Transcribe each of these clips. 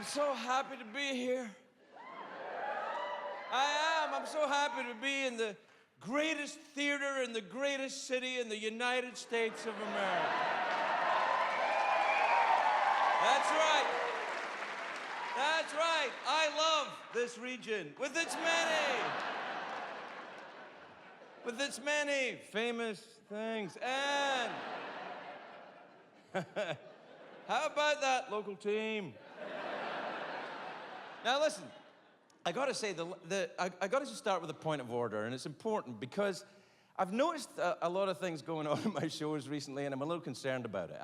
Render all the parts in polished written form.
I'm so happy to be here. I am. I'm so happy to be in the greatest theater in the greatest city in the United States of America. That's right. That's right. I love this region with its many famous things. And how about that local team? Now listen, I gotta say, I gotta just start with a point of order, and it's important because I've noticed a lot of things going on in my shows recently, and I'm a little concerned about it.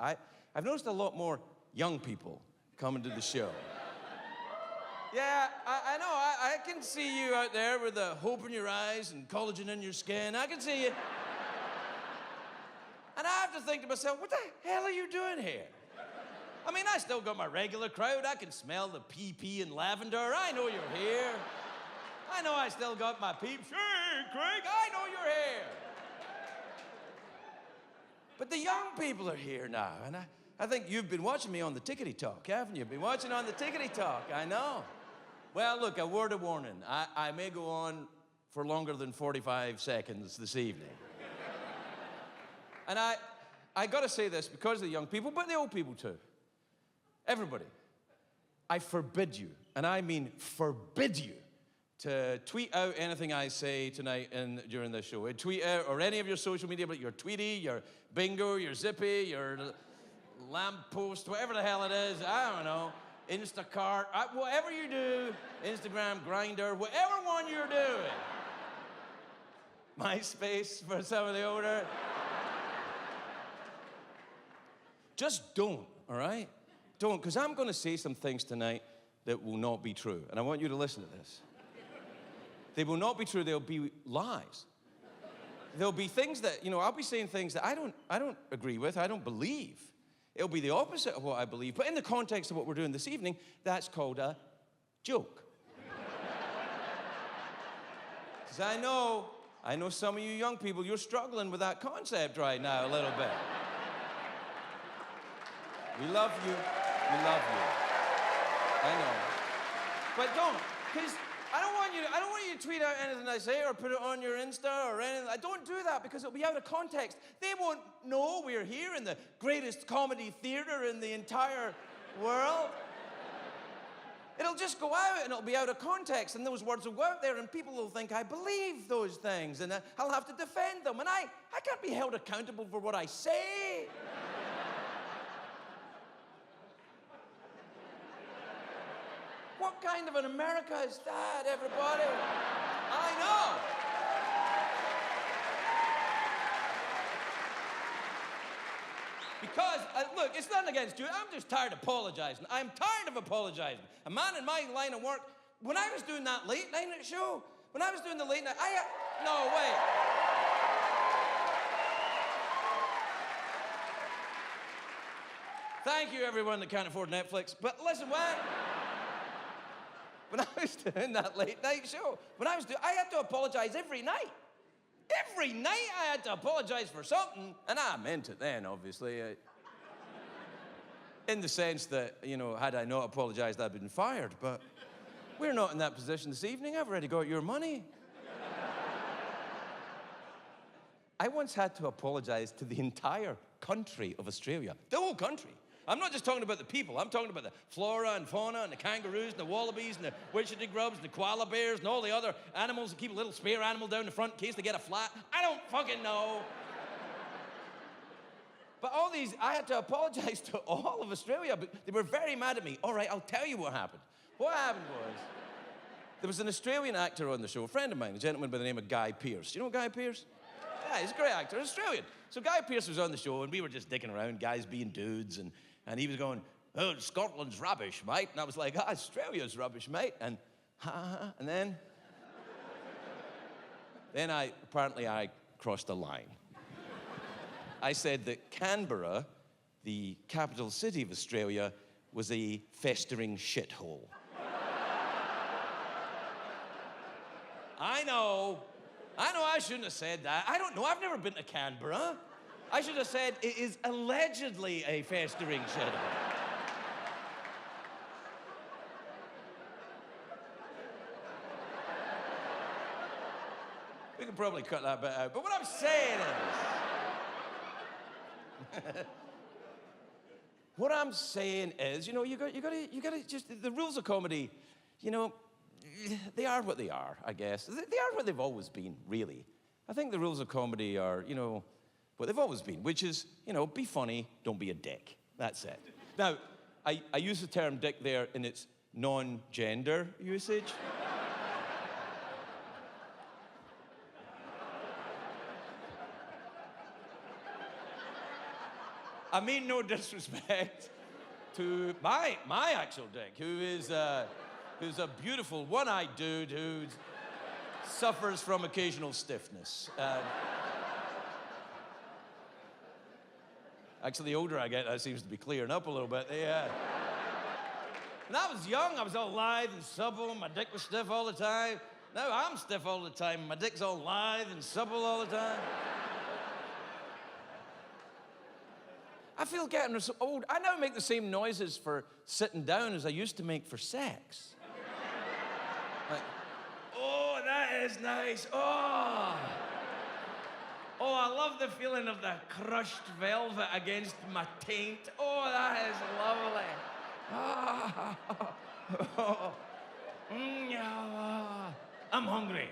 I've noticed a lot more young people coming to the show. Yeah, I know, I can see you out there with the hope in your eyes and collagen in your skin. I can see you. And I have to think to myself, what the hell are you doing here? I mean, I still got my regular crowd. I can smell the PP and lavender. I know you're here. I know I still got my peeps. Hey, Craig, I know you're here. But the young people are here now, and I think you've been watching me on the Tickety Talk, haven't you? Been watching on the Tickety Talk, I know. Well, look, a word of warning. I may go on for longer than 45 seconds this evening. And I gotta say this because of the young people, but the old people too. Everybody, I forbid you, and I mean forbid you, to tweet out anything I say tonight during this show. Tweet out, or any of your social media, but your Tweety, your Bingo, your Zippy, your Lamppost, whatever the hell it is, I don't know, Instacart, whatever you do, Instagram, Grindr, whatever one you're doing. MySpace for some of the older. Just don't, all right? Don't, because I'm going to say some things tonight that will not be true, and I want you to listen to this. They will not be true, they'll be lies. There'll be things that, I'll be saying things that I don't agree with, I don't believe. It'll be the opposite of what I believe, but in the context of what we're doing this evening, that's called a joke. Because I know some of you young people, you're struggling with that concept right now a little bit. We love you. We love you. I know. But don't, because I don't want you to tweet out anything I say or put it on your Insta or anything. I don't do that because it'll be out of context. They won't know we're here in the greatest comedy theater in the entire world. It'll just go out and it'll be out of context, and those words will go out there and people will think I believe those things, and I'll have to defend them, and I can't be held accountable for what I say. What kind of an America is that, everybody? I know. Because, look, it's nothing against you. I'm just tired of apologizing. I'm tired of apologizing. A man in my line of work, when I was doing that late night show, no, wait. Thank you, everyone that can't afford Netflix. But listen, when I was doing that late night show, I had to apologize every night. Every night I had to apologize for something, and I meant it then, obviously. In the sense that, had I not apologized, I'd been fired, but we're not in that position this evening. I've already got your money. I once had to apologize to the entire country of Australia, the whole country. I'm not just talking about the people. I'm talking about the flora and fauna and the kangaroos and the wallabies and the wichita grubs and the koala bears and all the other animals that keep a little spare animal down the front in case they get a flat. I don't fucking know. But all these, I had to apologize to all of Australia, but they were very mad at me. All right, I'll tell you what happened. What happened was, there was an Australian actor on the show, a friend of mine, a gentleman by the name of Guy Pearce. You know Guy Pearce? Yeah, he's a great actor, Australian. So Guy Pearce was on the show, and we were just dicking around, guys being dudes, and he was going, oh, Scotland's rubbish, mate. And I was like, Australia's rubbish, mate. And then apparently I crossed a line. I said that Canberra, the capital city of Australia, was a festering shithole. I know I shouldn't have said that. I don't know, I've never been to Canberra. I should have said it is allegedly a festering shithole. We could probably cut that bit out. But what I'm saying is, what I'm saying is, you know, you gotta just, the rules of comedy, you know, they are what they are, I guess. They are what they've always been, really. I think the rules of comedy are, you know, what they've always been, which is, you know, be funny, don't be a dick. That's it. Now, I use the term dick there in its non-gender usage. I mean no disrespect to my actual dick, who's a beautiful one-eyed dude who suffers from occasional stiffness. Actually, the older I get, that seems to be clearing up a little bit. When I was young, I was all lithe and supple, my dick was stiff all the time. Now I'm stiff all the time, my dick's all lithe and supple all the time. I feel getting so old. I now make the same noises for sitting down as I used to make for sex. Like, oh, that is nice. Oh, I love the feeling of the crushed velvet against my taint. Oh, that is lovely. I'm hungry.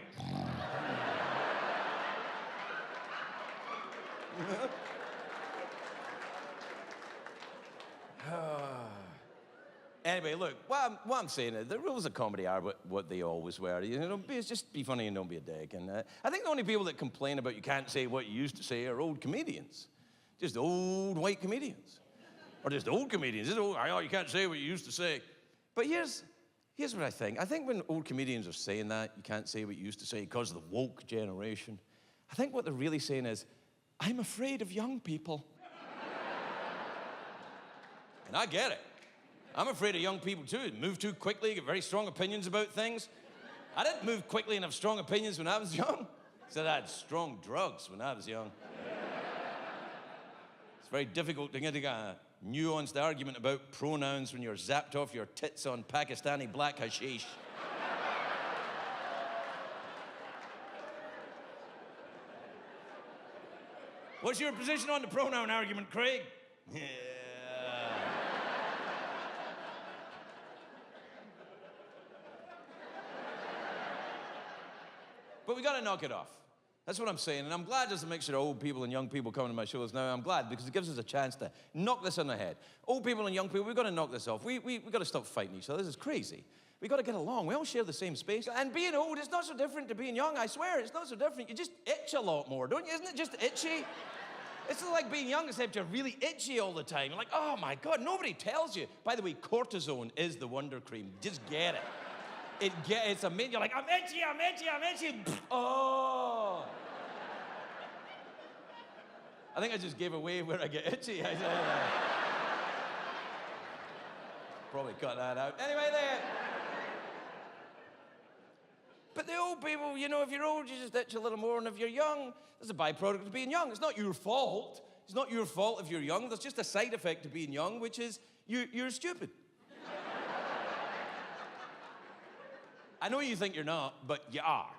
Anyway, look, what I'm saying is the rules of comedy are what they always were. You know, just be funny and don't be a dick. And I think the only people that complain about you can't say what you used to say are old comedians. Just old white comedians. Or just old comedians. Just old, oh, you can't say what you used to say. But here's what I think. I think when old comedians are saying that, you can't say what you used to say because of the woke generation, I think what they're really saying is, I'm afraid of young people. And I get it. I'm afraid of young people too. Move too quickly, get very strong opinions about things. I didn't move quickly and have strong opinions when I was young. Said I had strong drugs when I was young. It's very difficult to get a nuanced argument about pronouns when you're zapped off your tits on Pakistani black hashish. What's your position on the pronoun argument, Craig? Yeah. But we got to knock it off. That's what I'm saying. And I'm glad there's a mixture of old people and young people coming to my shows now. I'm glad because it gives us a chance to knock this on the head. Old people and young people, we've got to knock this off. We got to stop fighting each other. This is crazy. We got to get along. We all share the same space. And being old is not so different to being young. I swear, it's not so different. You just itch a lot more, don't you? Isn't it just itchy? It's like being young, except you're really itchy all the time. You're like, oh my God, nobody tells you. By the way, cortisone is the wonder cream. Just get it. It's amazing. You're like, I'm itchy. Oh. I think I just gave away where I get itchy. Probably cut that out. Anyway, there. But the old people, you know, if you're old, you just itch a little more. And if you're young, that's a byproduct of being young. It's not your fault. It's not your fault if you're young. There's just a side effect to being young, which is you're stupid. I know you think you're not, but you are.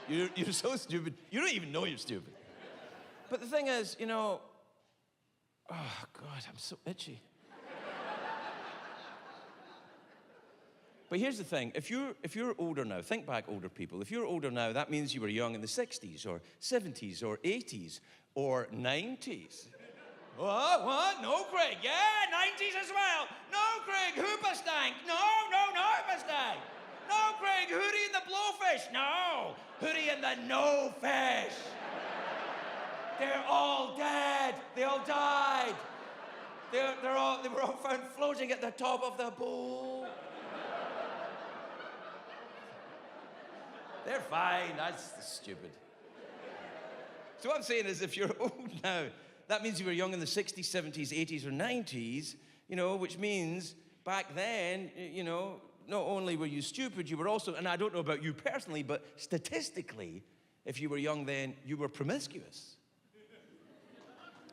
You're so stupid, you don't even know you're stupid. But the thing is, you know, oh God, I'm so itchy. But here's the thing, if you're older now, think back, older people, if you're older now, that means you were young in the 60s or 70s or 80s or 90s. What? No, Craig. Yeah, 90s as well. No, Craig, Hoopastank. No, Hoopastank. No, Craig, Hootie and the Blowfish. No, Hootie and the No Fish. They're all dead. They all died. They were all found floating at the top of the pool. They're fine. That's stupid. So what I'm saying is, if you're old now, that means you were young in the 60s, 70s, 80s, or 90s, you know, which means back then, you know, not only were you stupid, you were also, and I don't know about you personally, but statistically, if you were young then, you were promiscuous.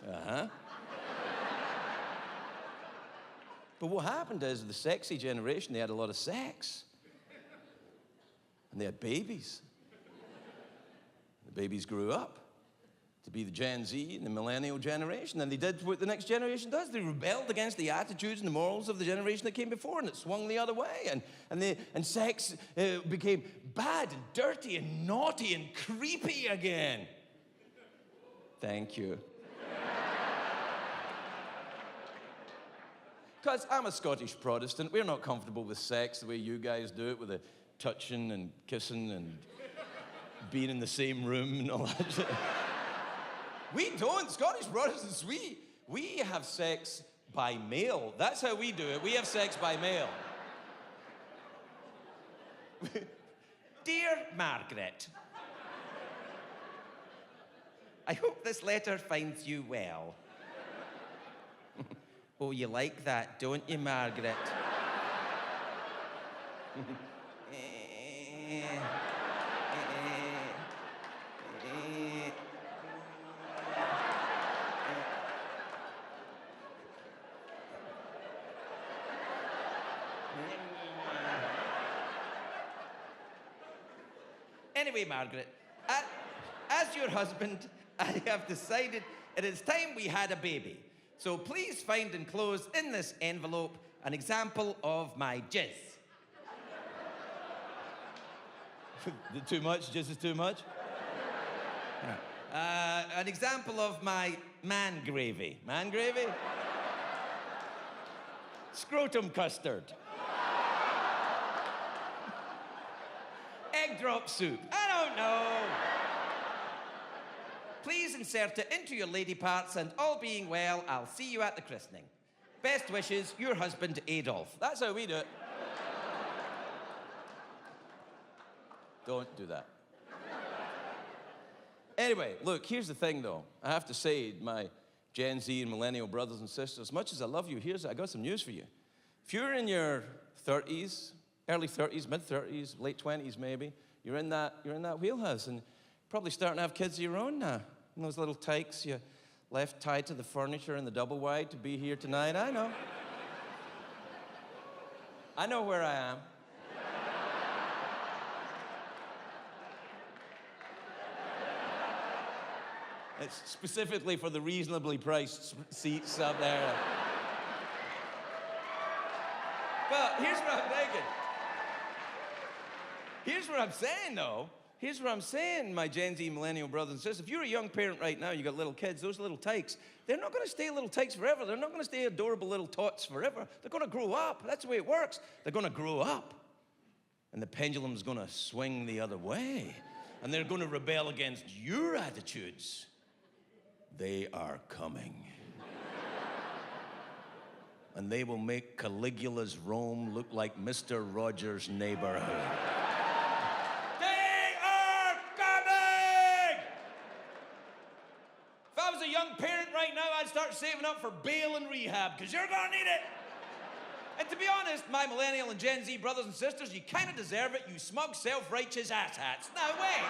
Uh-huh. But what happened is the sexy generation, they had a lot of sex. And they had babies. The babies grew up to be the Gen Z and the millennial generation, and they did what the next generation does. They rebelled against the attitudes and the morals of the generation that came before, and it swung the other way, and sex became bad and dirty and naughty and creepy again. Thank you. Because I'm a Scottish Protestant, we're not comfortable with sex the way you guys do it, with the touching and kissing and being in the same room and all that shit. We don't. Scottish Protestants, we have sex by mail. That's how we do it. We have sex by mail. Dear Margaret, I hope this letter finds you well. Oh, you like that, don't you, Margaret? Anyway, Margaret, as your husband, I have decided it is time we had a baby. So please find enclosed in this envelope an example of my jizz. Too much? Jizz is too much? Yeah. An example of my man gravy. Man gravy? Scrotum custard. Egg drop soup. I don't know. Please insert it into your lady parts, and all being well, I'll see you at the christening. Best wishes, your husband, Adolf. That's how we do it. Don't do that. Anyway, look, here's the thing, though. I have to say, my Gen Z and millennial brothers and sisters, as much as I love you, I got some news for you. If you're in your 30s, early 30s, mid-30s, late 20s maybe, you're in that wheelhouse, and probably starting to have kids of your own now. And those little tykes you left tied to the furniture in the double wide to be here tonight, I know. I know where I am. It's specifically for the reasonably priced seats up there. But here's what I'm thinking. Here's what I'm saying, though. Here's what I'm saying, my Gen Z millennial brothers and sisters. If you're a young parent right now, you got little kids, those little tykes, they're not going to stay little tykes forever. They're not going to stay adorable little tots forever. They're going to grow up. That's the way it works. They're going to grow up. And the pendulum's going to swing the other way. And they're going to rebel against your attitudes. They are coming. And they will make Caligula's Rome look like Mr. Rogers' neighborhood. They are coming! If I was a young parent right now, I'd start saving up for bail and rehab, because you're gonna need it. And to be honest, my millennial and Gen Z brothers and sisters, you kind of deserve it, you smug, self-righteous asshats. Now wait.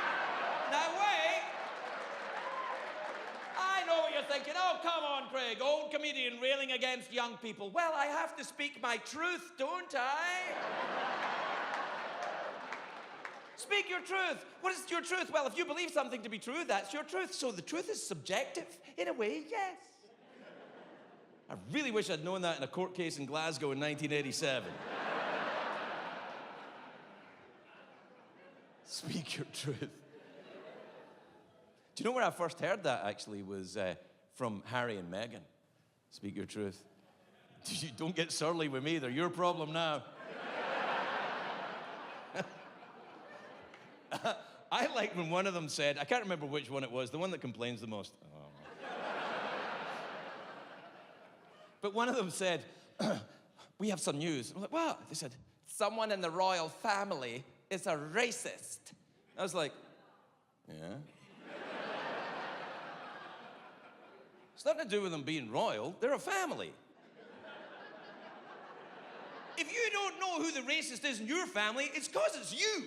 I know what you're thinking. Oh, come on, Craig, old comedian railing against young people. Well, I have to speak my truth, don't I? Speak your truth. What is your truth? Well, if you believe something to be true, that's your truth. So the truth is subjective? In a way, yes. I really wish I'd known that in a court case in Glasgow in 1987. Speak your truth. Do you know where I first heard that, actually, was from Harry and Meghan? Speak your truth. Don't get surly with me. They're your problem now. I like when one of them said, I can't remember which one it was, the one that complains the most. Oh. But one of them said, we have some news. I'm like, what? They said, someone in the royal family is a racist. I was like, yeah? It's nothing to do with them being royal. They're a family. If you don't know who the racist is in your family, it's because it's you.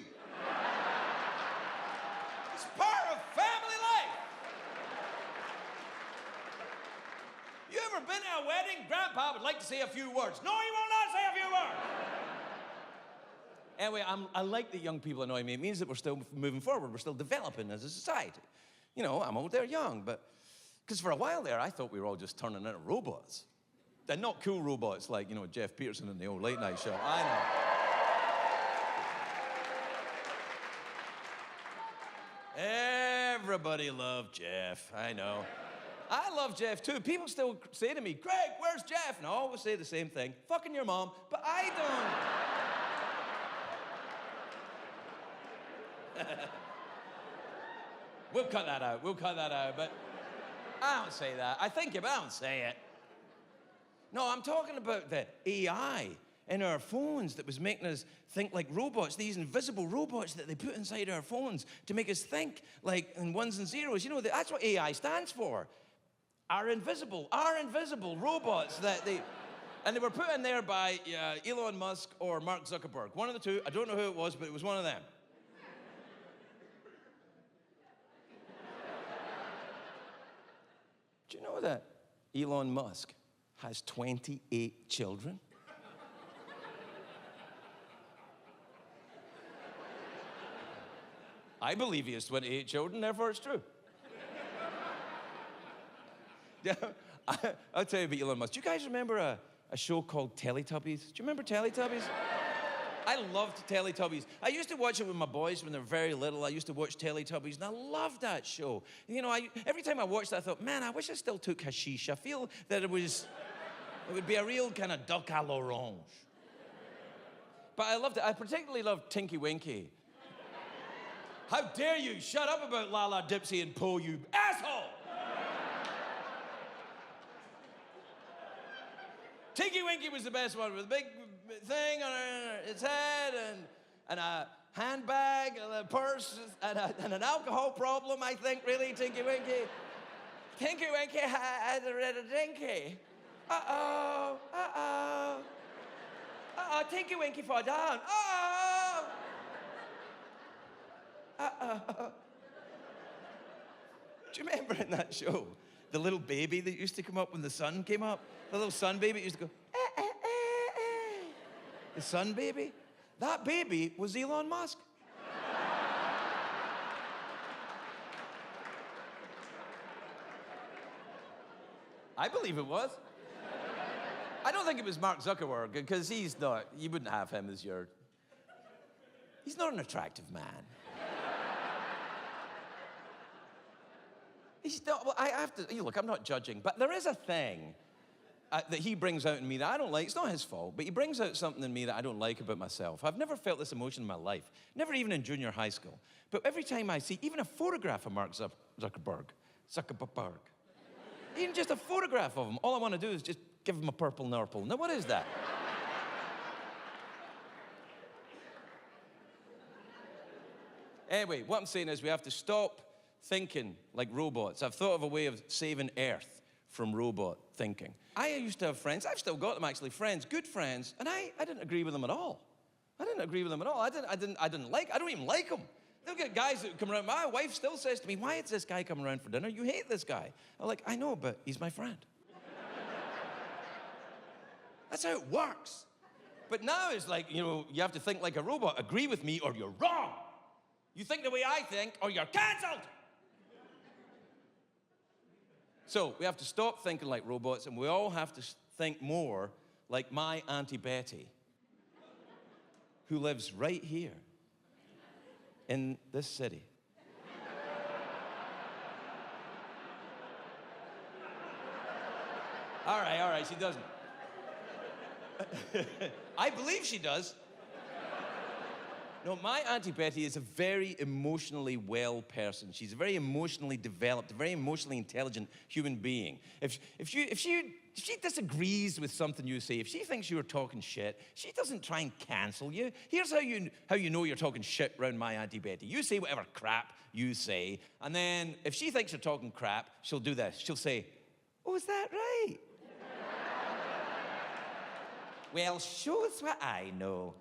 It's part of family life. You ever been to a wedding? Grandpa would like to say a few words. No, he will not say a few words. Anyway, I like that young people annoy me. It means that we're still moving forward. We're still developing as a society. You know, I'm old, they're young, but... Because for a while there, I thought we were all just turning into robots. And not cool robots like, you know, Jeff Peterson in the old late night show. I know. Everybody loved Jeff, I know. I love Jeff too. People still say to me, Greg, where's Jeff? And I always say the same thing, fucking your mom, but I don't. We'll cut that out, but I don't say that. I think it, but I don't say it. No, I'm talking about the AI in our phones that was making us think like robots, these invisible robots that they put inside our phones to make us think like in ones and zeros. You know, that's what AI stands for. Our invisible robots that they... And they were put in there by Elon Musk or Mark Zuckerberg. One of the two. I don't know who it was, but it was one of them. Do you know that Elon Musk has 28 children? I believe he has 28 children, therefore it's true. Yeah, I'll tell you about Elon Musk. Do you guys remember a show called Teletubbies? Do you remember Teletubbies? I loved Teletubbies. I used to watch it with my boys when they were very little. I used to watch Teletubbies, and I loved that show. You know, every time I watched that, I thought, man, I wish I still took hashish. I feel that it would be a real kind of duck à l'orange. But I loved it. I particularly loved Tinky Winky. How dare you shut up about Lala, Dipsy, and Po, you asshole! Tinky Winky was the best one, with a big thing on its head, and a handbag, and a purse, and an alcohol problem, I think, really, Tinky Winky. Tinky Winky had a dinky. Uh-oh, uh-oh. Uh-oh, Tinky Winky fall down. Uh-oh. Uh-oh. Do you remember in that show, the little baby that used to come up when the sun came up? The little sun baby used to go, eh, eh, eh, eh. The sun baby? That baby was Elon Musk. I believe it was. I don't think it was Mark Zuckerberg, because you wouldn't have him as your... He's not an attractive man. Well, I have to, look, I'm not judging, but there is a thing that he brings out in me that I don't like. It's not his fault, but he brings out something in me that I don't like about myself. I've never felt this emotion in my life, never even in junior high school. But every time I see even a photograph of Mark Zuckerberg, even just a photograph of him, all I want to do is just give him a purple nurple. Now, what is that? Anyway, what I'm saying is we have to stop thinking like robots. I've thought of a way of saving Earth from robot thinking. I used to have friends, I've still got them actually, friends, good friends, and I didn't agree with them at all. I don't even like them. They'll get guys that come around. My wife still says to me, why is this guy coming around for dinner? You hate this guy. I'm like, I know, but he's my friend. That's how it works. But now it's like, you have to think like a robot. Agree with me or you're wrong. You think the way I think or you're canceled. So we have to stop thinking like robots, and we all have to think more like my Auntie Betty, who lives right here in this city. All right, she doesn't. I believe she does. No, my Auntie Betty is a very emotionally well person. She's a very emotionally developed, a very emotionally intelligent human being. If she disagrees with something you say, if she thinks you're talking shit, she doesn't try and cancel you. Here's how you know you're talking shit around my Auntie Betty. You say whatever crap you say, and then if she thinks you're talking crap, she'll do this. She'll say, oh, is that right? Well, show us what I know.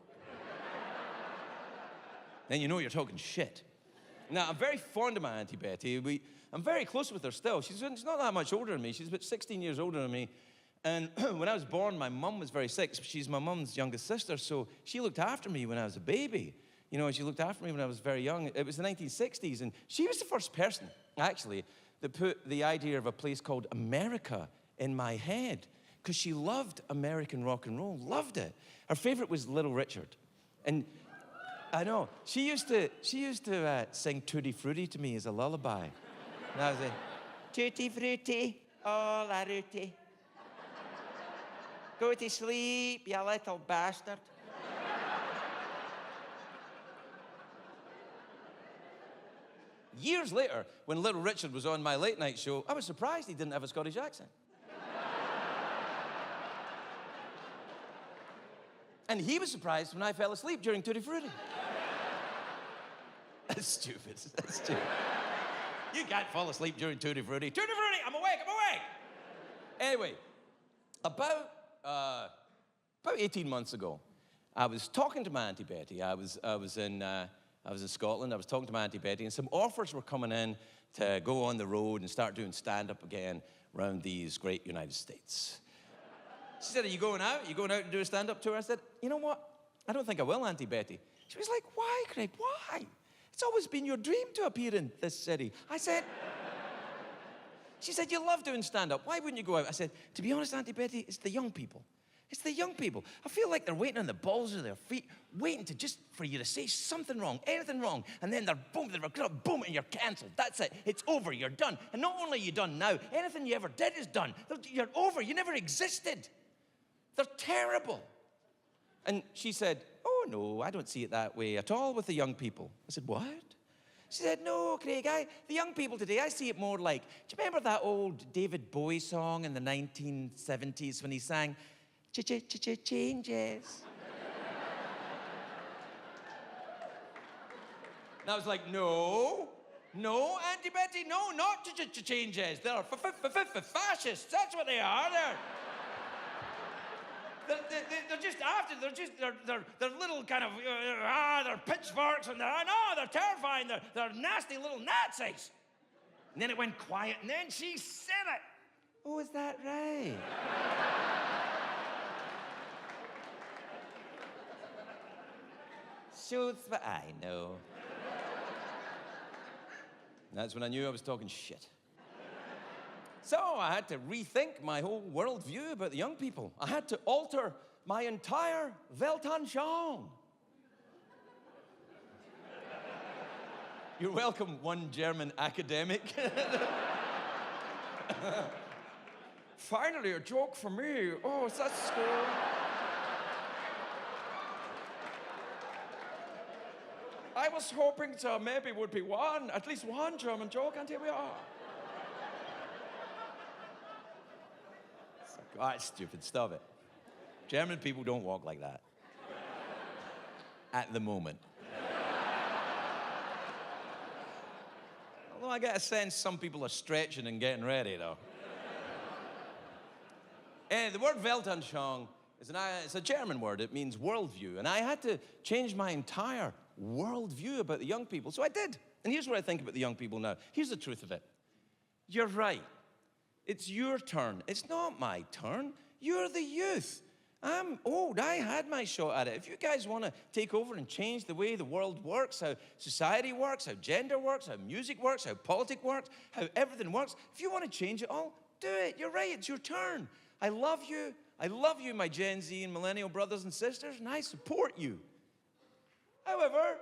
Then you know you're talking shit. Now, I'm very fond of my Auntie Betty. I'm very close with her still. She's not that much older than me. She's about 16 years older than me. And when I was born, my mum was very sick. She's my mum's youngest sister, so she looked after me when I was a baby. You know, she looked after me when I was very young. It was the 1960s, and she was the first person, actually, that put the idea of a place called America in my head, because she loved American rock and roll, loved it. Her favorite was Little Richard. And I know, she used to sing Tutti Frutti to me as a lullaby. And I was like, Tutti Frutti, oh la Rutti. Go to sleep, you little bastard. Years later, when Little Richard was on my late night show, I was surprised he didn't have a Scottish accent. And he was surprised when I fell asleep during Tutti Frutti. That's stupid. That's stupid. You can't fall asleep during Tutti Frutti. Tutti Frutti, I'm awake, I'm awake! Anyway, about 18 months ago, I was talking to my Auntie Betty. I was in Scotland. I was talking to my Auntie Betty, and some offers were coming in to go on the road and start doing stand-up again around these great United States. She said, are you going out? Are you going out to do a stand-up tour? I said, you know what? I don't think I will, Auntie Betty. She was like, why, Craig? Why? It's always been your dream to appear in this city. She said, you love doing stand-up. Why wouldn't you go out? I said, to be honest, Auntie Betty, it's the young people. It's the young people. I feel like they're waiting on the balls of their feet, waiting for you to say something wrong, anything wrong, and then they're gonna boom, and you're cancelled. That's it. It's over. You're done. And not only are you done now, anything you ever did is done. You're over. You never existed. They're terrible. And she said, oh, no, I don't see it that way at all with the young people. I said, what? She said, no, Craig, the young people today, I see it more like, do you remember that old David Bowie song in the 1970s when he sang, changes? And I was like, no, Auntie Betty, no, not changes. They're fascists. That's what they are. They're just after. They're little kind of they're pitchforks and they're terrifying. They're nasty little Nazis. And then it went quiet, and then she said it. Oh, is that right? Shows what I know. And that's when I knew I was talking shit. So I had to rethink my whole worldview about the young people. I had to alter my entire Weltanschauung. You're welcome, one German academic. Finally, a joke for me. Oh, that's cool. I was hoping there maybe would be at least one German joke, and here we are. Oh, it's stupid. Stop it. German people don't walk like that. At the moment. Although I get a sense some people are stretching and getting ready, though. The word Weltanschauung it's a German word. It means worldview. And I had to change my entire worldview about the young people. So I did. And here's what I think about the young people now. Here's the truth of it. You're right. It's your turn. It's not my turn. You're the youth. I'm old. I had my shot at it. If you guys want to take over and change the way the world works, how society works, how gender works, how music works, how politics works, how everything works, if you want to change it all, do it. You're right. It's your turn. I love you. I love you, my Gen Z and millennial brothers and sisters, and I support you. However,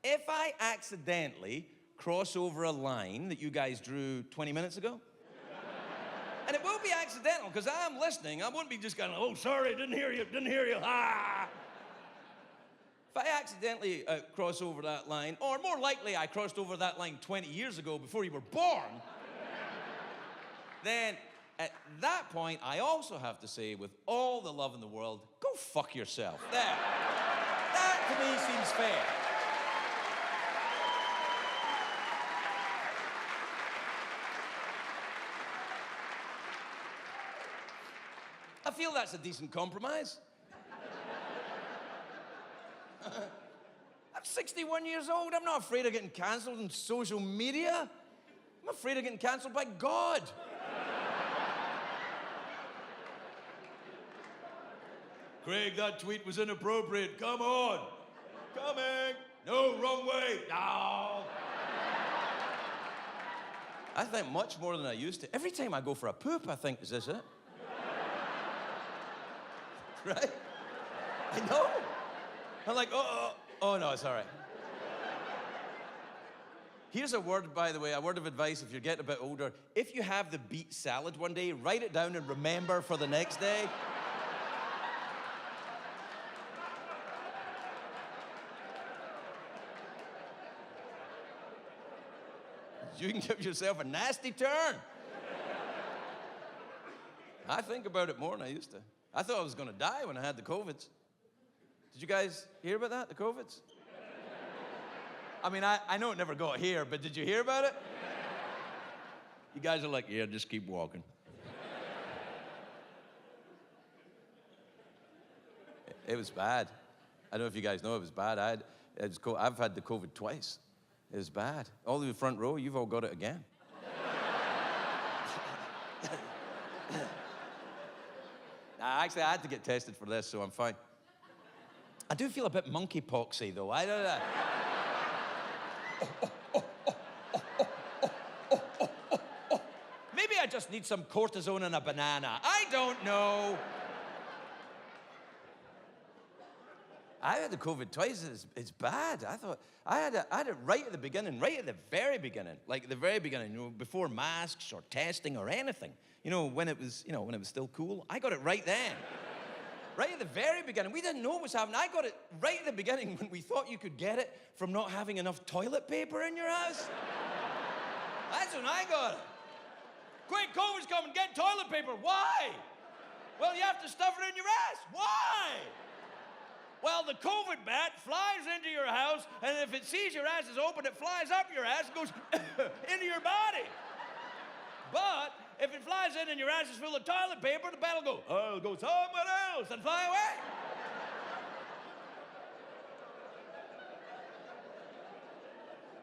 if I accidentally cross over a line that you guys drew 20 minutes ago, and it will be accidental, because I'm listening. I wouldn't be just going, oh, sorry, didn't hear you. Ah. If I accidentally cross over that line, or more likely I crossed over that line 20 years ago before you were born, then at that point, I also have to say, with all the love in the world, go fuck yourself. There. That, to me, seems fair. I feel that's a decent compromise. I'm 61 years old. I'm not afraid of getting cancelled on social media. I'm afraid of getting canceled by God. Craig, that tweet was inappropriate. Come on. Coming. No, wrong way. No. I think much more than I used to. Every time I go for a poop, I think, is this it? Right? I know. I'm like, oh no, it's all right. Here's a word, by the way, a word of advice if you're getting a bit older. If you have the beet salad one day, write it down and remember for the next day. You can give yourself a nasty turn. I think about it more than I used to. I thought I was going to die when I had the COVIDs. Did you guys hear about that, the COVIDs? I mean, I know it never got here, but did you hear about it? You guys are like, yeah, just keep walking. It was bad. I don't know if you guys know it was bad. I've had the COVID twice. It was bad. All in the front row, you've all got it again. Actually, I had to get tested for this, so I'm fine. I do feel a bit monkeypoxy, though. I don't know. Maybe I just need some cortisone and a banana. I don't know. I had the COVID twice. It's bad. I thought I had it right at the beginning, right at the very beginning, like the very beginning, before masks or testing or anything. When it was still cool. I got it right then. Right at the very beginning. We didn't know what was happening. I got it right at the beginning when we thought you could get it from not having enough toilet paper in your house. That's when I got it. Quick, COVID's coming, get toilet paper. Why? Well, you have to stuff it in your ass. Why? Well, the COVID bat flies into your house, and if it sees your ass is open, it flies up your ass and goes into your body. But if it flies in and your ass is full of toilet paper, the bat will go, oh, it'll go somewhere else and fly away.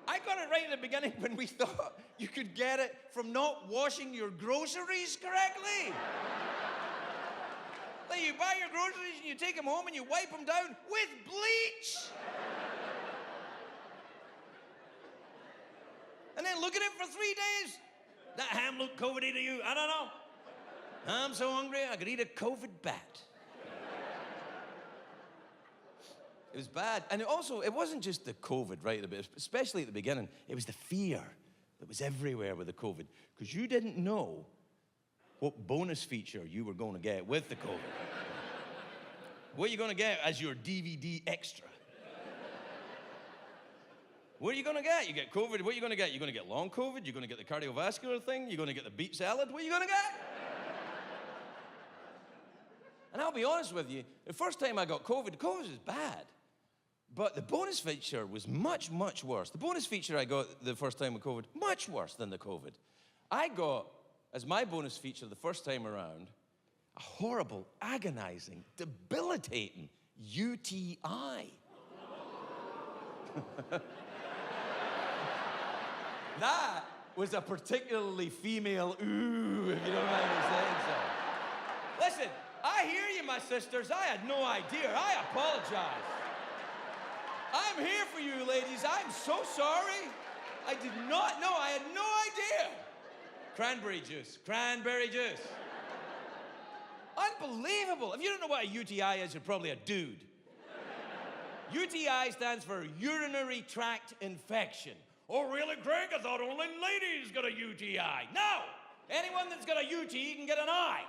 I got it right at the beginning when we thought you could get it from not washing your groceries correctly. Like you buy your groceries and you take them home and you wipe them down with bleach. And then look at it for 3 days. That ham look COVID-y to you? I don't know. I'm so hungry I could eat a COVID bat. It was bad. And it wasn't just the COVID, right, especially at the beginning. It was the fear that was everywhere with the COVID. Because you didn't know what bonus feature you were going to get with the COVID. What are you going to get as your DVD extra? What are you going to get? You get COVID. What are you going to get? You're going to get long COVID? You're going to get the cardiovascular thing? You're going to get the beet salad? What are you going to get? And I'll be honest with you, the first time I got COVID was bad. But the bonus feature was much, much worse. The bonus feature I got the first time with COVID, much worse than the COVID. I got, as my bonus feature the first time around, a horrible, agonizing, debilitating UTI. That was a particularly female ooh, if you don't mind me saying so. Listen, I hear you, my sisters. I had no idea. I apologize. I'm here for you, ladies. I'm so sorry. I did not know. I had no idea. Cranberry juice. Cranberry juice. Unbelievable. If you don't know what a UTI is, you're probably a dude. UTI stands for urinary tract infection. Oh, really, Greg? I thought only ladies got a UTI. No! Anyone that's got a UT can get an I.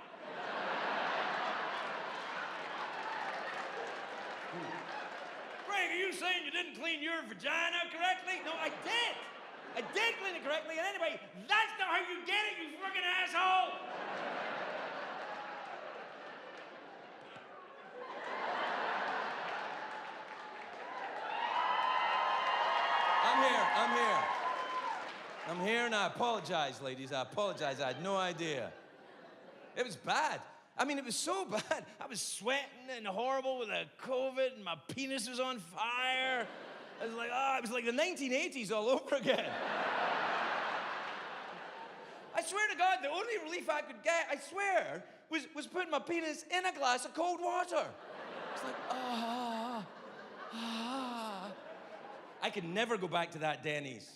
Greg, are you saying you didn't clean your vagina correctly? No, I did. I did clean it correctly. And anyway, that's not how you get it, you fucking asshole. I'm here and I apologize, ladies. I apologize. I had no idea. It was bad. I mean, it was so bad. I was sweating and horrible with the COVID and my penis was on fire. It was like the 1980s all over again. swear to God, the only relief I could get, I swear, was putting my penis in a glass of cold water. It's like, I could never go back to that Denny's.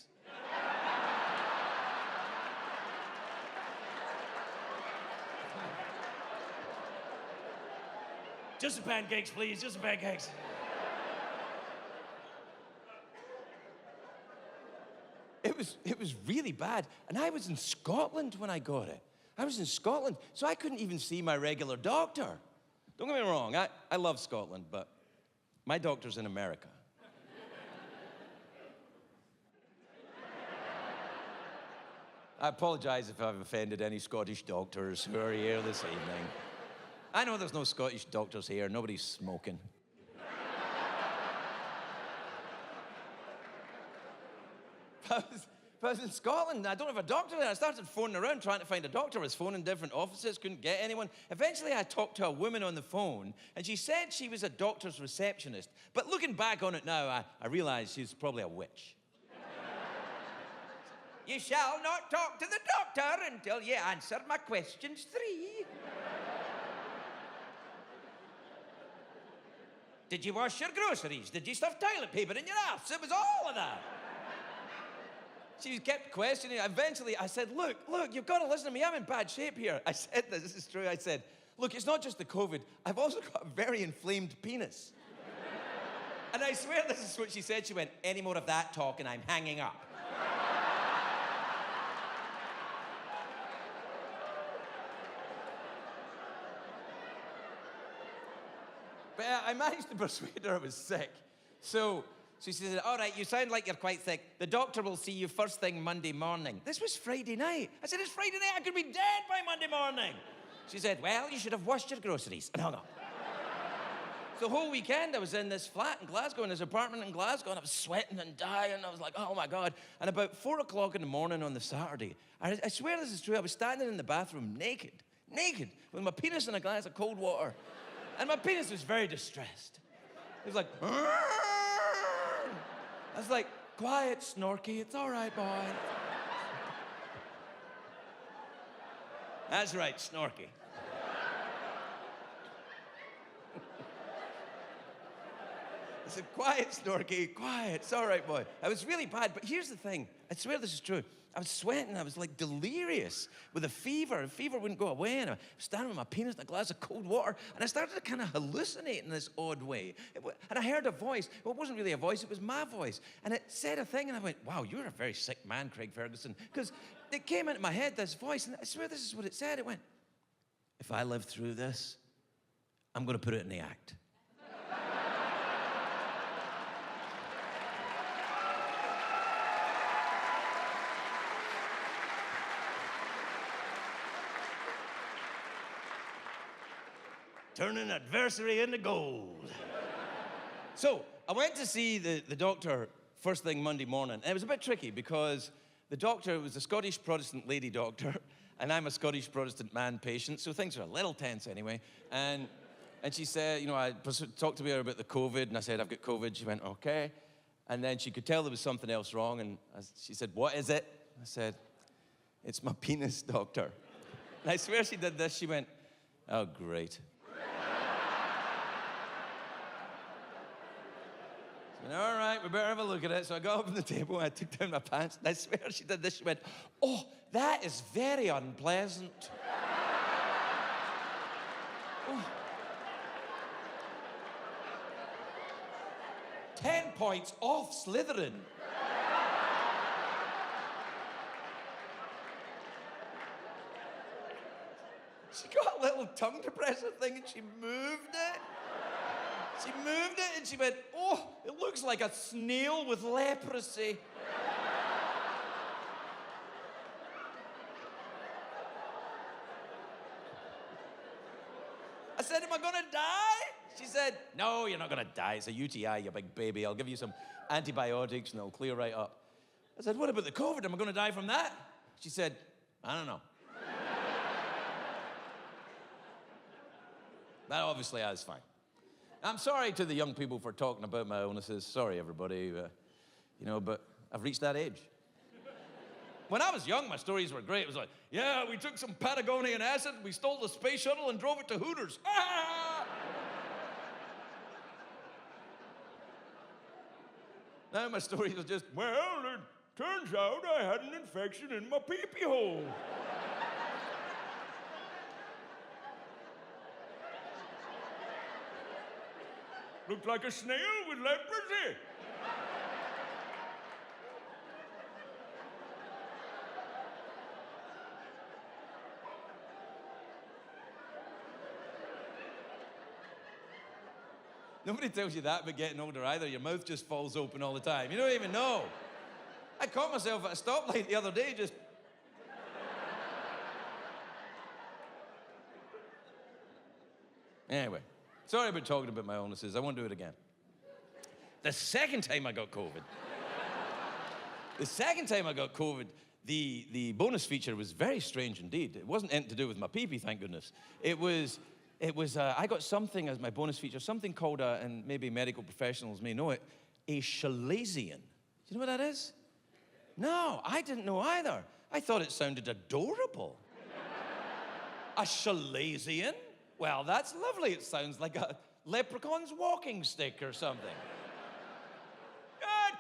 Just the pancakes, please, just the pancakes. It was really bad. And I was in Scotland when I got it. I was in Scotland, so I couldn't even see my regular doctor. Don't get me wrong, I love Scotland, but my doctor's in America. I apologize if I've offended any Scottish doctors who are here this evening. I know there's no Scottish doctors here, nobody's smoking. I was in Scotland, I don't have a doctor there. I started phoning around trying to find a doctor. I was phoning different offices, couldn't get anyone. Eventually I talked to a woman on the phone, and she said she was a doctor's receptionist. But looking back on it now, I realize she's probably a witch. You shall not talk to the doctor until you answer my questions 3. Did you wash your groceries? Did you stuff toilet paper in your ass? It was all of that. She kept questioning. Eventually, I said, look, you've got to listen to me. I'm in bad shape here. I said this is true. I said, look, it's not just the COVID. I've also got a very inflamed penis. And I swear this is what she said. She went, any more of that talk and I'm hanging up. But I managed to persuade her I was sick. So she said, all right, you sound like you're quite sick. The doctor will see you first thing Monday morning. This was Friday night. I said, it's Friday night. I could be dead by Monday morning. She said, well, you should have washed your groceries. And hung up. The whole weekend, I was in this flat in Glasgow, in this apartment in Glasgow, and I was sweating and dying. I was like, oh, my God. And about 4 o'clock in the morning on the Saturday, I swear this is true, I was standing in the bathroom naked, with my penis in a glass of cold water. And my penis was very distressed. It was like, I was like, quiet, Snorky, it's all right, boy. That's right, Snorky. I said, quiet, Snorky, quiet, it's all right, boy. I was really bad, but here's the thing. I swear this is true. I was sweating, I was like delirious with a fever. The fever wouldn't go away, and I was standing with my penis in a glass of cold water, and I started to kind of hallucinate in this odd way. And I heard a voice. Well, it wasn't really a voice, it was my voice. And it said a thing, and I went, wow, you're a very sick man, Craig Ferguson. Because it came into my head, this voice, and I swear this is what it said. It went, if I live through this, I'm going to put it in the act. Turning adversity into gold. So I went to see the doctor first thing Monday morning. And it was a bit tricky because the doctor was a Scottish Protestant lady doctor, and I'm a Scottish Protestant man patient, so things are a little tense anyway. And she said, you know, I talked to her about the COVID, and I said, I've got COVID. She went, okay. And then she could tell there was something else wrong, and she said, what is it? I said, it's my penis, doctor. And I swear she did this. She went, oh, great. All right, we better have a look at it. So I got up on the table and I took down my pants, and I swear she did this. She went, oh, that is very unpleasant. Oh. 10 points off Slytherin. She got a little tongue depressor thing and she moved it. She moved it and she went, oh, it looks like a snail with leprosy. I said, am I gonna die? She said, no, you're not gonna die. It's a UTI, you big baby. I'll give you some antibiotics and it'll clear right up. I said, what about the COVID? Am I gonna die from that? She said, I don't know. That obviously I was fine. I'm sorry to the young people for talking about my illnesses. Sorry, everybody. You know, but I've reached that age. when I was young, my stories were great. It was like, yeah, we took some Patagonian acid, we stole the space shuttle and drove it to Hooters. Now my stories are just, well, it turns out I had an infection in my pee-pee hole. Looked like a snail with leprosy. Nobody tells you that about getting older either. Your mouth just falls open all the time. You don't even know. I caught myself at a stoplight the other day just... Anyway, sorry about talking about my illnesses. I won't do it again. The second time I got COVID, the bonus feature was very strange indeed. It wasn't anything to do with my pee-pee, thank goodness. It was I got something as my bonus feature, something called, and maybe medical professionals may know it, a chalazion. Do you know what that is? No, I didn't know either. I thought it sounded adorable. A chalazion? Well, that's lovely. It sounds like a leprechaun's walking stick or something.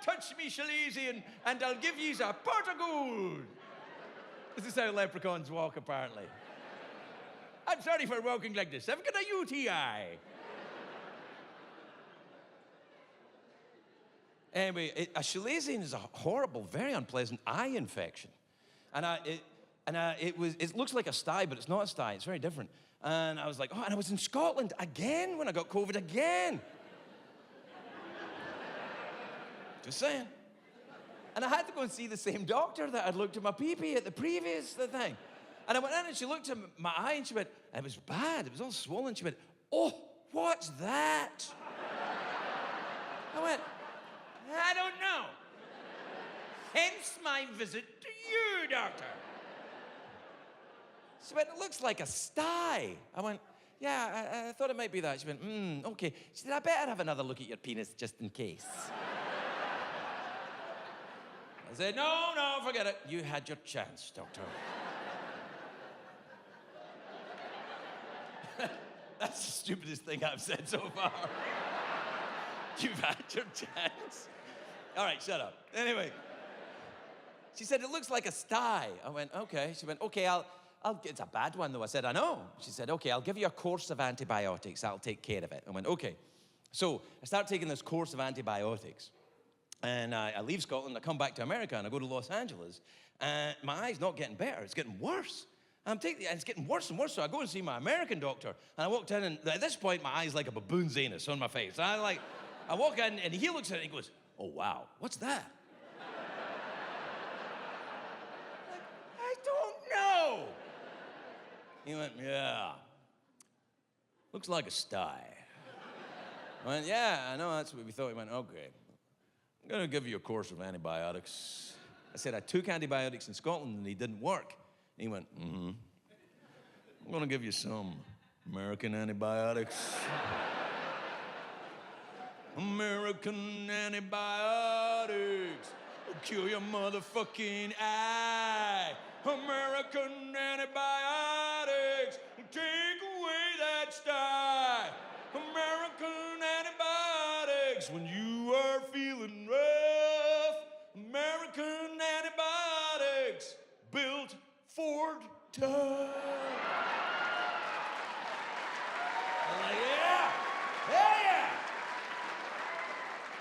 Touch me, chalazion, and I'll give yous a pot of gold. This is how leprechauns walk, apparently. I'm sorry for walking like this. I've got a UTI. Anyway, a chalazion is a horrible, very unpleasant eye infection. And it looks like a sty, but it's not a sty. It's very different. And I was like, oh, and I was in Scotland again when I got COVID again. Just saying. And I had to go and see the same doctor that I'd looked at my pee-pee at the previous thing. And I went in and she looked at my eye and she went, it was bad, it was all swollen. She went, oh, what's that? I went, I don't know. Hence my visit to you, doctor. She went, it looks like a sty. I went, yeah, I thought it might be that. She went, okay. She said, I better have another look at your penis just in case. I said, no, forget it. You had your chance, doctor. That's the stupidest thing I've said so far. You've had your chance. All right, shut up. Anyway, she said, it looks like a sty. I went, okay. She went, okay, it's a bad one though. I said, I know. She said, okay, I'll give you a course of antibiotics. I'll take care of it. I went, okay. So I start taking this course of antibiotics. And I leave Scotland, I come back to America, and I go to Los Angeles, and my eye's not getting better, it's getting worse. And it's getting worse and worse, so I go and see my American doctor, and I walked in, and at this point, my eye's like a baboon's anus on my face. I walk in, and he looks at it, and he goes, oh, wow, what's that? I don't know. He went, yeah, looks like a sty. I went, yeah, I know, that's what we thought. He went, okay. I'm going to give you a course of antibiotics. I said, I took antibiotics in Scotland and they didn't work. And he went, I'm going to give you some American antibiotics. American antibiotics will kill your motherfucking eye. American antibiotics will take away that sty. American antibiotics when you are feeling rough. American antibiotics built Ford tough. I'm like, yeah, hell yeah.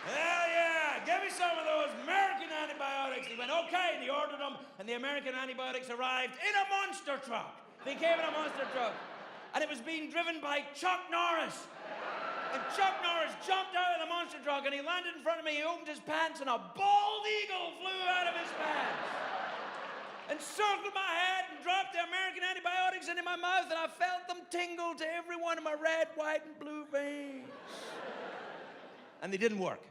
Hell yeah, give me some of those American antibiotics. He went, okay, and he ordered them, and the American antibiotics arrived in a monster truck. They came in a monster truck, and it was being driven by Chuck Norris. And Chuck Norris jumped out of the monster truck and he landed in front of me. He opened his pants and a bald eagle flew out of his pants and circled my head and dropped the American antibiotics into my mouth, and I felt them tingle to every one of my red, white, and blue veins. And they didn't work.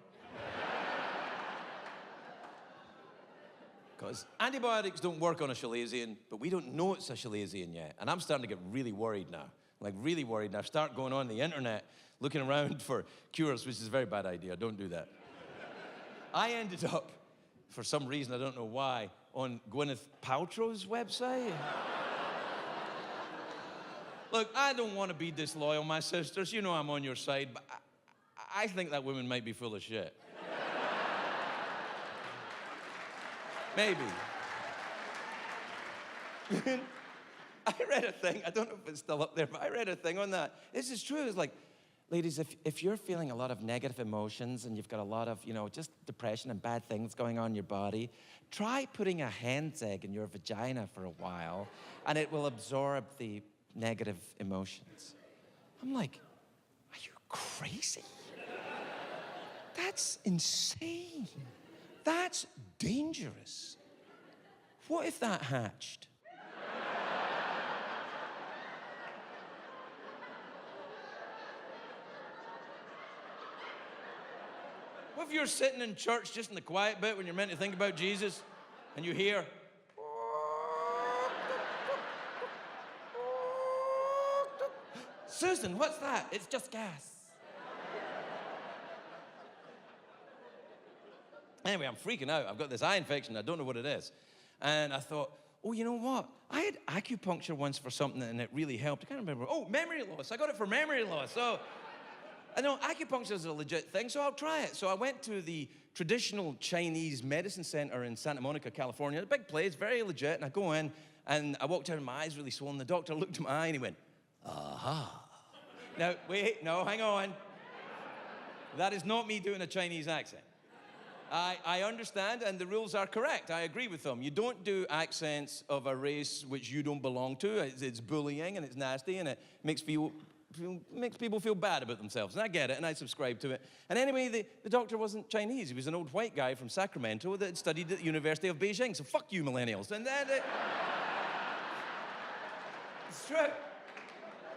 Because antibiotics don't work on a chalazion, but we don't know it's a chalazion yet. And I'm starting to get really worried now. Like really worried. And I start going on the internet, looking around for cures, which is a very bad idea. Don't do that. I ended up for some reason, I don't know why, on Gwyneth Paltrow's website. Look, I don't want to be disloyal, my sisters. You know I'm on your side, but I think that woman might be full of shit. Maybe. I read a thing, I don't know if it's still up there, but I read a thing on that. This is true. It's like, ladies, if you're feeling a lot of negative emotions and you've got a lot of, just depression and bad things going on in your body, try putting a hen's egg in your vagina for a while, and it will absorb the negative emotions. I'm like, are you crazy? That's insane. That's dangerous. What if that hatched? What if you're sitting in church just in the quiet bit when you're meant to think about Jesus and you hear, Susan, what's that? It's just gas. Anyway, I'm freaking out. I've got this eye infection. I don't know what it is. And I thought, oh, you know what? I had acupuncture once for something and it really helped. I can't remember. Oh, memory loss. I got it for memory loss. So, I know acupuncture is a legit thing, so I'll try it. So I went to the traditional Chinese medicine center in Santa Monica, California. A big place, very legit. And I go in and I walked out and my eyes really swollen. The doctor looked at my eye and he went, aha. Now, wait, no, hang on. That is not me doing a Chinese accent. I understand, and the rules are correct. I agree with them. You don't do accents of a race which you don't belong to. It's bullying, and it's nasty, and it makes people feel bad about themselves. And I get it, and I subscribe to it. And anyway, the doctor wasn't Chinese. He was an old white guy from Sacramento that had studied at the University of Beijing. So fuck you, millennials. And then it's true.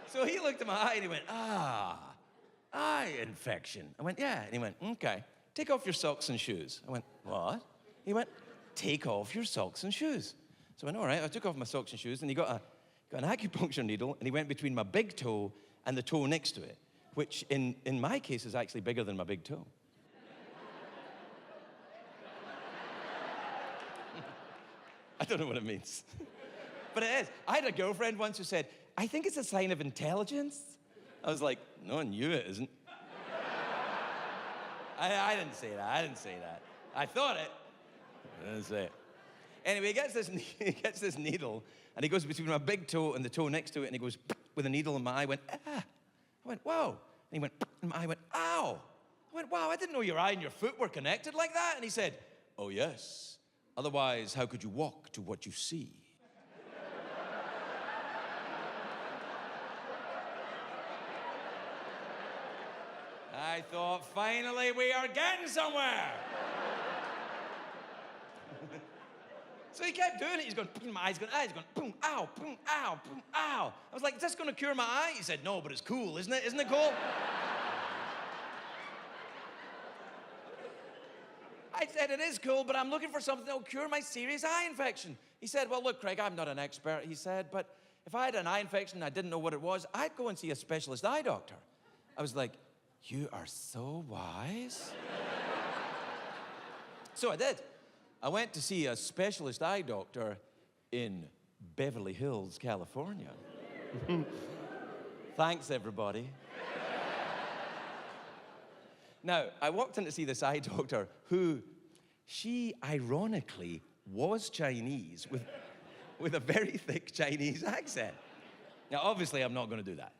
So he looked at my eye, and he went, eye infection. I went, yeah. And he went, okay. Take off your socks and shoes. I went, what? He went, take off your socks and shoes. So I went, all right. I took off my socks and shoes, and he got an acupuncture needle, and he went between my big toe and the toe next to it, which in my case is actually bigger than my big toe. I don't know what it means. But it is. I had a girlfriend once who said, I think it's a sign of intelligence. I was like, no, I knew it isn't. I didn't say that. I thought it. I didn't say it. Anyway, he gets this needle, and he goes between my big toe and the toe next to it, and he goes with a needle in my eye. I went, ah. I went, whoa. And he went, in my eye. I went, ow. I went, wow, I didn't know your eye and your foot were connected like that. And he said, oh, yes. Otherwise, how could you walk to what you see? I thought, finally, we are getting somewhere. So he kept doing it. He's going, boom, my eyes going, he's going, boom, ow, boom, ow, boom, ow. I was like, is this going to cure my eye? He said, no, but it's cool, isn't it? Isn't it cool? I said, it is cool, but I'm looking for something that will cure my serious eye infection. He said, well, look, Craig, I'm not an expert. He said, but if I had an eye infection and I didn't know what it was, I'd go and see a specialist eye doctor. I was like, you are so wise. So I did. I went to see a specialist eye doctor in Beverly Hills, California. Thanks, everybody. Now, I walked in to see this eye doctor who, she ironically was Chinese with a very thick Chinese accent. Now, obviously, I'm not going to do that.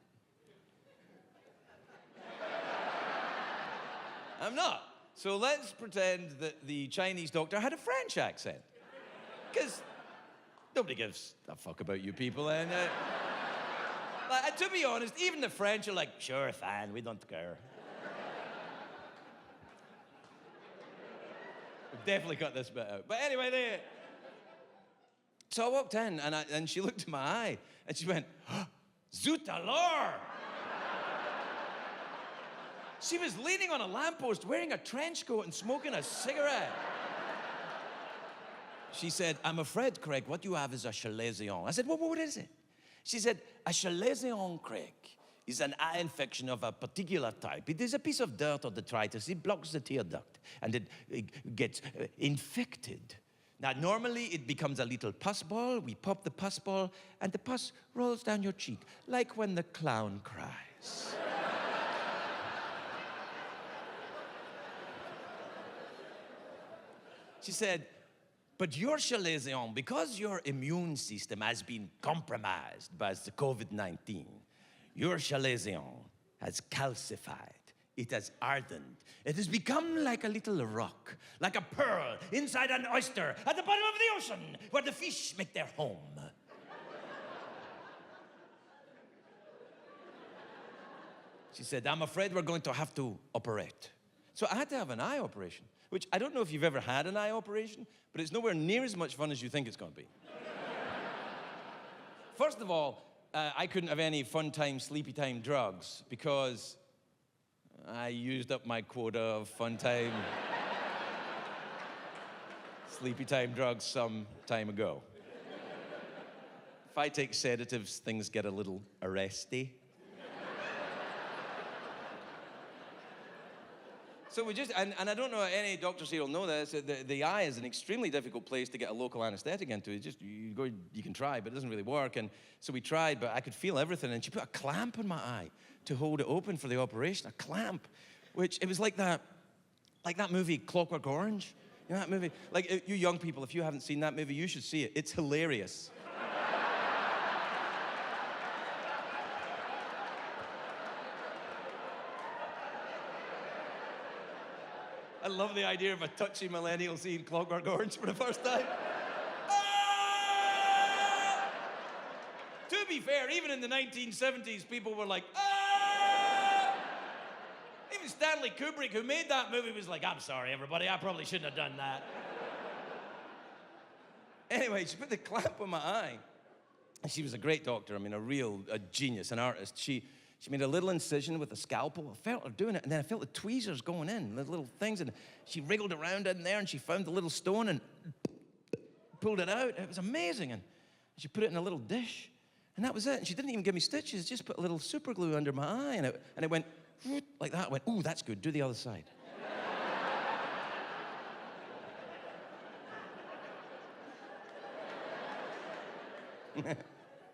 I'm not. So let's pretend that the Chinese doctor had a French accent. Because nobody gives a fuck about you people. And to be honest, even the French are like, sure, fine, we don't care. We've definitely cut this bit out. But anyway, so I walked in, and she looked at my eye, and she went, Zut alors! She was leaning on a lamppost, wearing a trench coat and smoking a cigarette. She said, I'm afraid, Craig, what you have is a chalazion. I said, well, what is it? She said, a chalazion, Craig, is an eye infection of a particular type. It is a piece of dirt or detritus. It blocks the tear duct, and it gets infected. Now, normally it becomes a little pus ball. We pop the pus ball, and the pus rolls down your cheek, like when the clown cries. She said, but your chalazion, because your immune system has been compromised by the COVID-19, your chalazion has calcified. It has hardened. It has become like a little rock, like a pearl inside an oyster at the bottom of the ocean, where the fish make their home. She said, I'm afraid we're going to have to operate. So I had to have an eye operation, which I don't know if you've ever had an eye operation, but it's nowhere near as much fun as you think it's going to be. First of all, I couldn't have any fun time, sleepy time drugs because I used up my quota of fun time, sleepy time drugs some time ago. If I take sedatives, things get a little arresty. So we just, and I don't know, any doctors here will know this, the eye is an extremely difficult place to get a local anesthetic into. It's just, you can try, but it doesn't really work. And so we tried, but I could feel everything. And she put a clamp in my eye to hold it open for the operation, a clamp, which, it was like that movie, Clockwork Orange. You know that movie? Like, you young people, if you haven't seen that movie, you should see it. It's hilarious. I love the idea of a touchy millennial seeing Clockwork Orange for the first time. Ah! To be fair, even in the 1970s, people were like, ah! Even Stanley Kubrick, who made that movie, was like, I'm sorry, everybody, I probably shouldn't have done that. Anyway, she put the clamp on my eye. And she was a great doctor, I mean, a genius, an artist. She made a little incision with a scalpel. I felt her doing it, and then I felt the tweezers going in, the little things, and she wriggled around in there, and she found the little stone and pulled it out. It was amazing, and she put it in a little dish, and that was it. And she didn't even give me stitches, just put a little super glue under my eye, and it went like that. I went, ooh, that's good, do the other side.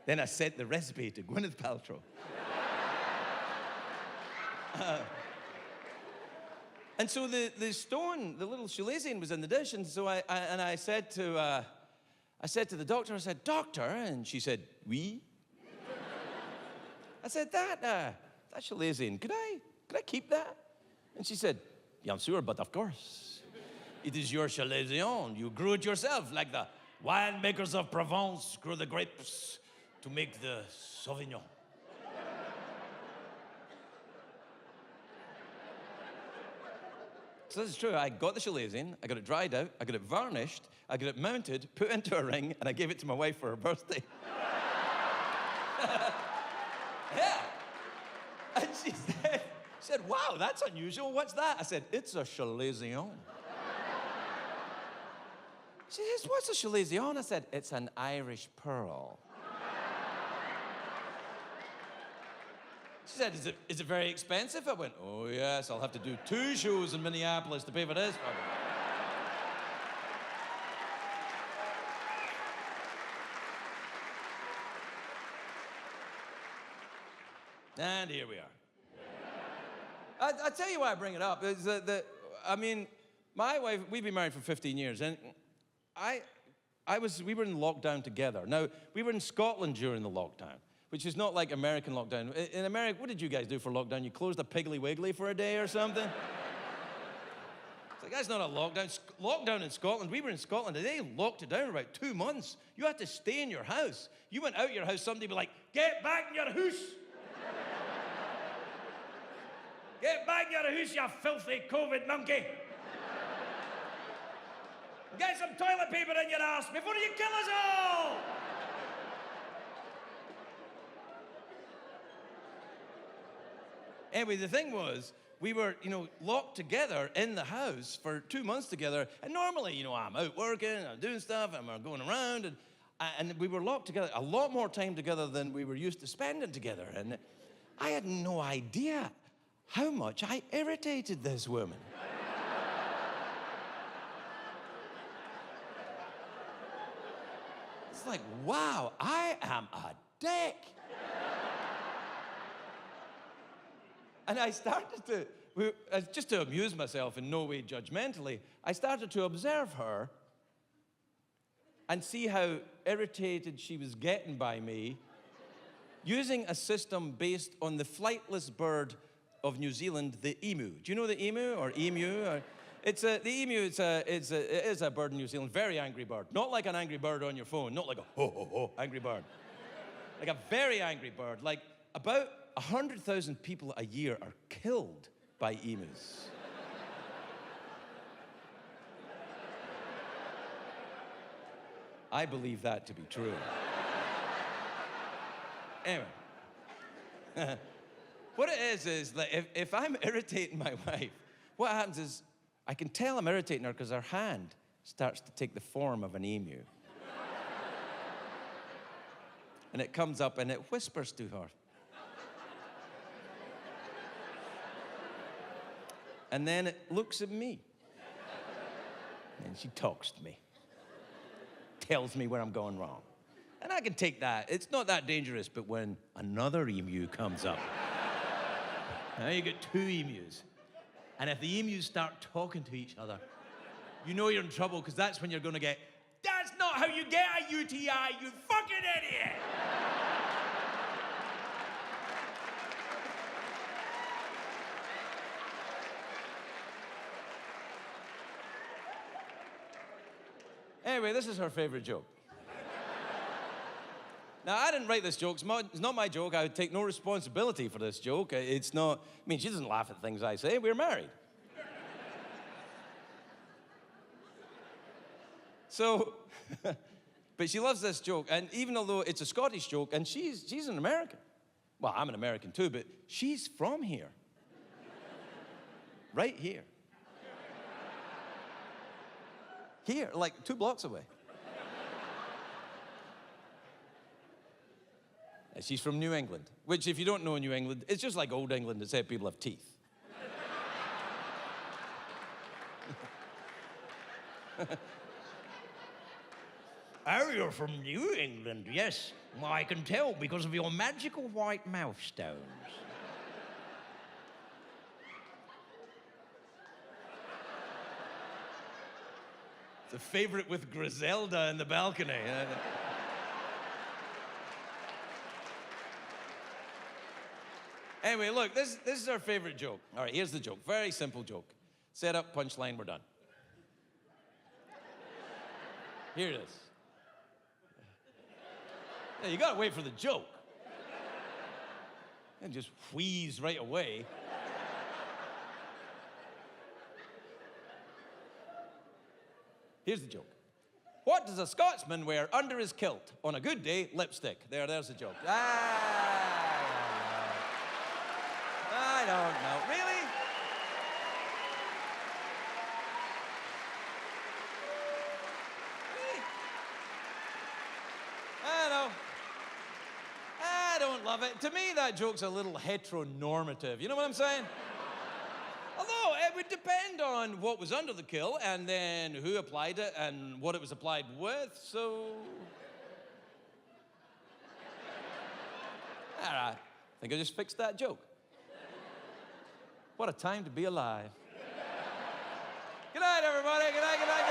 Then I sent the recipe to Gwyneth Paltrow. And so the stone, the little chalazion was in the dish, and so I said to the doctor, I said, doctor, and she said, oui. I said, that chalazion, could I keep that? And she said, bien sûr, but of course. It is your chalazion. You grew it yourself, like the winemakers of Provence grew the grapes to make the Sauvignon. So this is true. I got the chalazion, I got it dried out, I got it varnished, I got it mounted, put into a ring, and I gave it to my wife for her birthday. Yeah. And she said, wow, that's unusual. What's that? I said, it's a chalazion. She says, what's a chalazion? I said, it's an Irish pearl. She said, is it very expensive? I went, oh yes, I'll have to do 2 shows in Minneapolis to pay for this. And here we are. I'll tell you why I bring it up. Is I mean, my wife, we've been married for 15 years, and we were in lockdown together. Now, we were in Scotland during the lockdown, which is not like American lockdown. In America, what did you guys do for lockdown? You closed a Piggly Wiggly for a day or something? It's like, that's not a lockdown. Lockdown in Scotland, we were in Scotland, and they locked it down for about 2 months. You had to stay in your house. You went out your house, somebody would be like, get back in your house. Get back in your house, you filthy COVID monkey. Get some toilet paper in your ass before you kill us all. Anyway, the thing was, we were, locked together in the house for 2 months together. And normally, I'm out working, I'm doing stuff, and we're going around. And we were locked together a lot more time together than we were used to spending together. I had no idea how much I irritated this woman. It's like, wow, I am a dick. And I started to, just to amuse myself in no way judgmentally, I started to observe her and see how irritated she was getting by me using a system based on the flightless bird of New Zealand, the emu. Do you know the emu or emu? The emu it is a bird in New Zealand, very angry bird. Not like an angry bird on your phone, not like a ho, ho, ho, angry bird. Like a very angry bird, like about 100,000 people a year are killed by emus. I believe that to be true. Anyway, what it is that if I'm irritating my wife, what happens is I can tell I'm irritating her because her hand starts to take the form of an emu. And it comes up and it whispers to her. And then it looks at me. And she talks to me. Tells me where I'm going wrong. And I can take that. It's not that dangerous, but when another emu comes up, now you get two emus. And if the emus start talking to each other, you know you're in trouble, because that's when you're going to get, "That's not how you get a UTI, you fucking idiot!" Anyway, this is her favorite joke. Now, I didn't write this joke. It's not my joke. I would take no responsibility for this joke. It's not, I mean, she doesn't laugh at things I say. We're married. So, but she loves this joke. And even although it's a Scottish joke, and she's an American. Well, I'm an American too, but she's from here. Right here. Here, like 2 blocks away. And she's from New England, which, if you don't know New England, it's just like old England, except people have teeth. Oh, you're from New England, yes. Well, I can tell because of your magical white mouth stones. It's a favorite with Griselda in the balcony. Anyway, look, this is our favorite joke. All right, here's the joke. Very simple joke. Set up, punchline, we're done. Here it is. Yeah, you gotta wait for the joke. And just wheeze right away. Here's the joke. What does a Scotsman wear under his kilt? On a good day, lipstick. There's the joke. I don't know. Really? Really? I know. I don't love it. To me, that joke's a little heteronormative. You know what I'm saying? Although it would depend on what was under the kilt and then who applied it and what it was applied with, so... All right, I think I just fixed that joke. What a time to be alive. Good night, everybody. Good night, good night.